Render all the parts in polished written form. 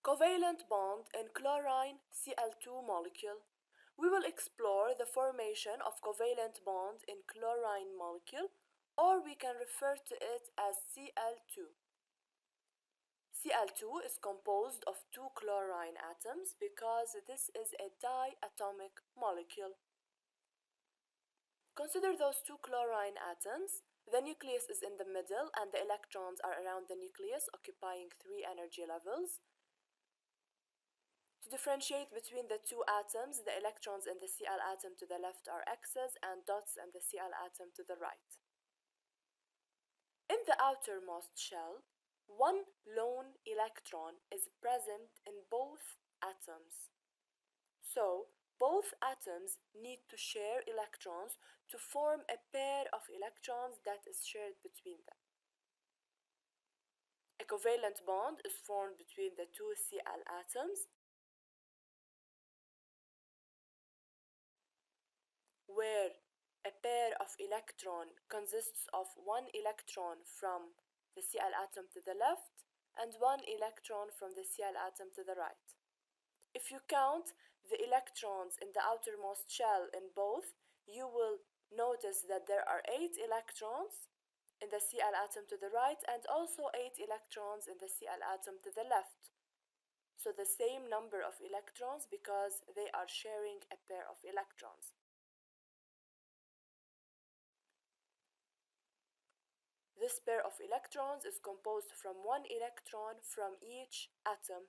Covalent bond in chlorine Cl2 molecule. We will explore the formation of covalent bond in chlorine molecule, or we can refer to it as Cl2. Cl2 is composed of two chlorine atoms because this is a diatomic molecule. Consider those two chlorine atoms. The nucleus is in the middle and the electrons are around the nucleus, occupying 3 energy levels. To differentiate between the two atoms, the electrons in the Cl atom to the left are X's and dots in the Cl atom to the right. In the outermost shell, one lone electron is present in both atoms. So, both atoms need to share electrons to form a pair of electrons that is shared between them. A covalent bond is formed between the two Cl atoms, where a pair of electrons consists of one electron from the Cl atom to the left and one electron from the Cl atom to the right. If you count the electrons in the outermost shell in both, you will notice that there are 8 electrons in the Cl atom to the right and also 8 electrons in the Cl atom to the left. So the same number of electrons because they are sharing a pair of electrons. This pair of electrons is composed from one electron from each atom.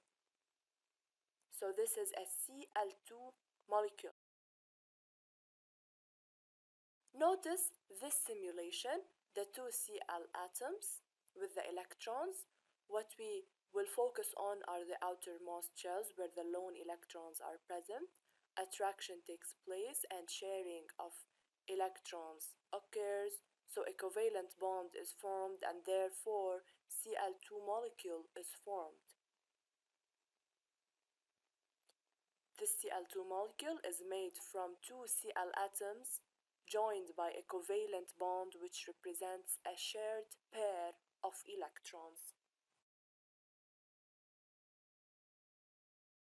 So this is a Cl2 molecule. Notice this simulation, the two Cl atoms with the electrons. What we will focus on are the outermost shells where the lone electrons are present. Attraction takes place and sharing of electrons occurs. So a covalent bond is formed and therefore Cl2 molecule is formed. This Cl2 molecule is made from two Cl atoms joined by a covalent bond which represents a shared pair of electrons.